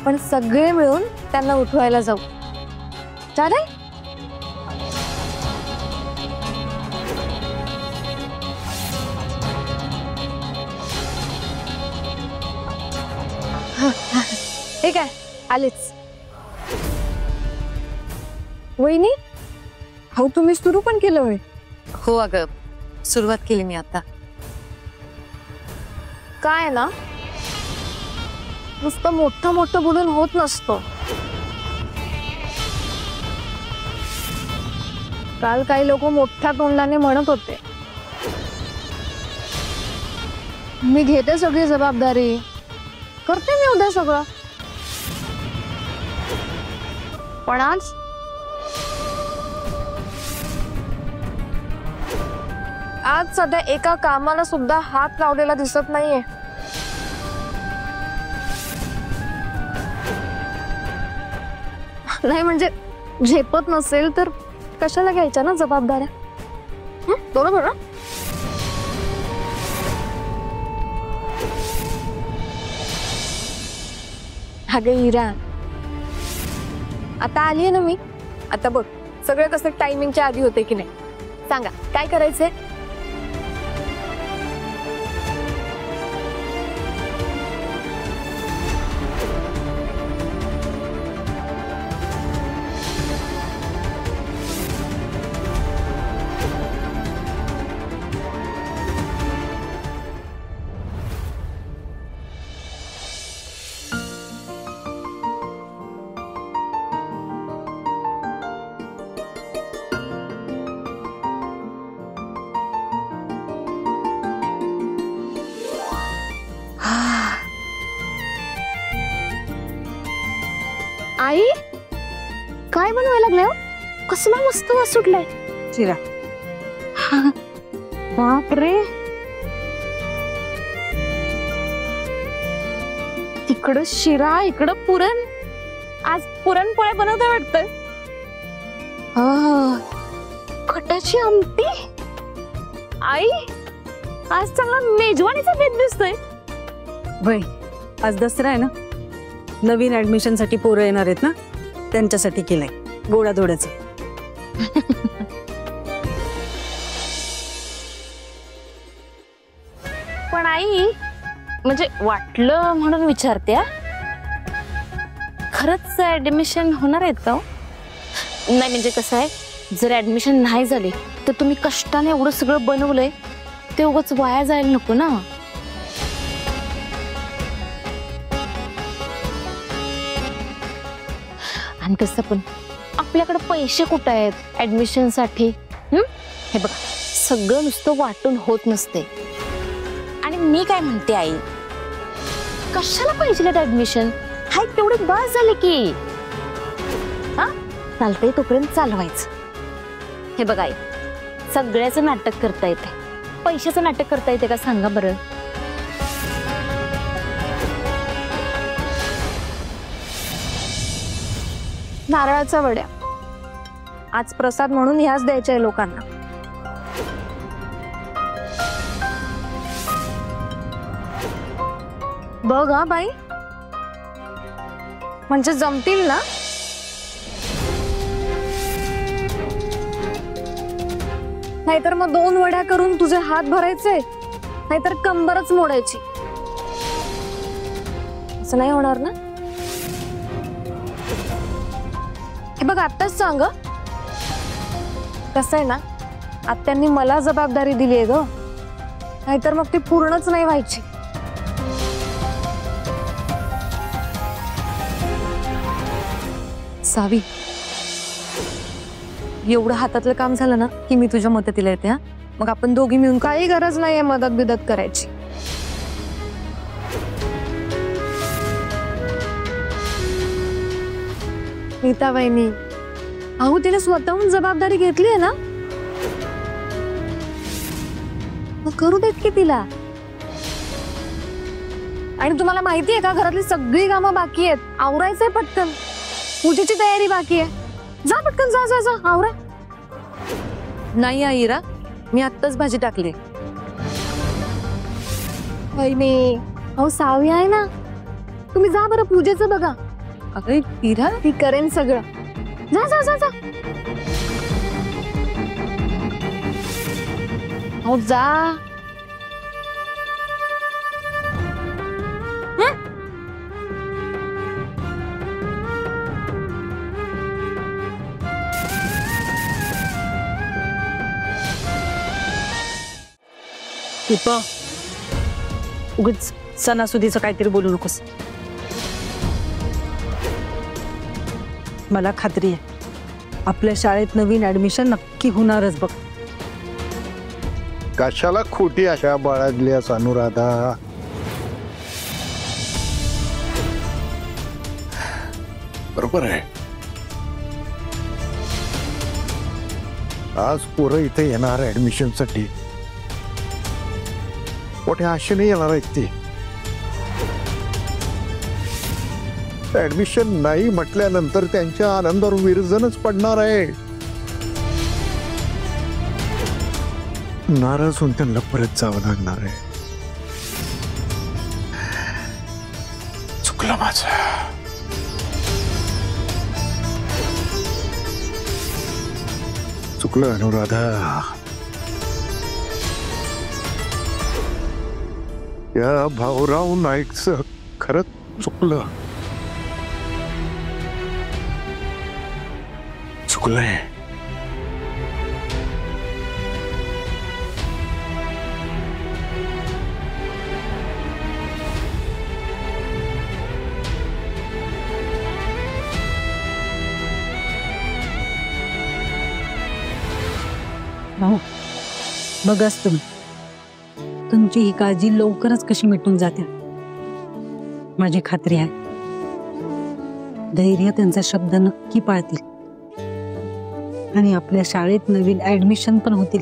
आपण सगळे मिळून त्यांना उठवायला जाऊ. चालेल? ठीक आहे, आलेच. वहिनी, हो तुम्ही सुरू पण केलं होय? हो अगं, सुरुवात केली मी आता. काय ना, नुसतं मोठं मोठं बोलून होत नसतं. काल काही लोक मोठ्या तोंडाने म्हणत होते, मी घेते सगळी जबाबदारी, करते मी उद्या सगळं. पण आज सध्या एका कामाला सुद्धा हात लावलेला दिसत नाहीये. नाही म्हणजे झेपत नसेल तर कशाला घ्यायच्या ना जबाबदाऱ्या. बरोबर ना? अगं इरा, आता आलीये ना मी. आता बघ सगळं कसं टायमिंगच्या आधी होते की नाही. सांगा काय करायचंय? आई काय बनवायला लागलाय? कसला मस्त वास सुटलाय. शिरा. बापरे, तिकडं शिरा इकडं पुरण. आज पुरणपोळ्या बनवता वाटतं. कटाची आमटी. आई आज चांगला मेजवानीचा बेत दिसतोय. वय आज दसरा आहे ना, नवीन ऍडमिशन साठी पोरं येणार आहेत ना, त्यांच्यासाठी केलंय गोडाधोड्याचं. पण आई म्हणजे वाटलं म्हणून विचारते, खरंच ऍडमिशन होणार आहेत का? नाही म्हणजे कसं आहे, जर ऍडमिशन नाही झाली तर तुम्ही कष्टाने एवढं सगळं बनवलंय ते उगाच वाया जायला नको ना. आणि तसं पण आपल्याकडे पैसे कुठे आहेत ऍडमिशन साठी? हे बघा सगळं नुसतं वाटून होत नसते. आणि मी काय म्हणते आई, कशाला पाहिजे ऍडमिशन? हाय तेवढे बस झाले की. हा चालतंय तोपर्यंत चालवायचं. हे बघा आई, सगळ्याचं नाटक करता येते, पैशाचं नाटक करता येते का सांगा बरं? नारळाच्या वड्या आज प्रसाद म्हणून ह्याच द्यायच्या आहे लोकांना. बघ हा बाई, म्हणजे जमतील ना? नाहीतर मग 2 वड्या करून तुझे हात भरायचे, नाहीतर कंबरच मोडायची. असं नाही होणार ना? हे बघ आत्ताच सांग, कसं आहे ना, आत्यांनी मला जबाबदारी दिली आहे ग, नाहीतर मग ती पूर्णच नाही व्हायची. सावी, एवढं हातातलं काम झालं ना की मी तुझ्या मदतीला येते. हा मग आपण दोघी मिळून. काही गरज नाहीये मदत बिदत करायची. नीता वहिनी, अहो तिने स्वतःहून जबाबदारी घेतली आहे ना, मग करू देत की तिला. आणि तुम्हाला माहिती आहे का, घरातली सगळी कामं बाकी आहेत, आवरायचंय पटकन. पूजेची तयारी बाकी आहे, जा पटकन, जा जा जा आवरा. नाही आईरा, मी आत्ताच भाजी टाकली. वहिनी, अहो सावी आहे ना, तुम्ही जा बरं पूजेचं बघा. अगं इरा, ती करेन सगळं. जा जा जा जा. हो जा. दीपा, उगीच सणासुदीचं काहीतरी बोलू नकोस. मला खात्री आहे आपल्या शाळेत नवीन ऍडमिशन नक्की होणारच बघ. कशाला खोटी आशा बाळगल्यास अनुराधा? बरोबर आहे. आज पोरं इथे येणार ऍडमिशन साठी, मोठ्या आशेने येणार आहेत ते. ऍडमिशन नाही म्हटल्यानंतर त्यांच्या आनंदावर विरजनच पडणार आहे. नाराज होऊन त्यांना परत जावं लागणार आहे. चुकलं माझं. चुकलं अनुराधा. या भाऊराव नाईकचं खरंच चुकलं. चुकलंय. भाऊ, बघाच तुम्ही, तुमची ही काळजी लवकरच कशी मिटून जाते. माझी खात्री आहे धैर्य त्यांचा शब्द नक्की पाळतील आणि आपल्या शाळेत नवीन ऍडमिशन पण होतील.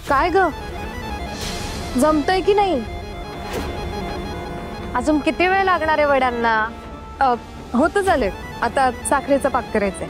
काय ग, जमतंय की नाही? अजून किती वेळ लागणार आहे वड्यांना? होतं झालंय, आता साखरेचा पाक करायचंय.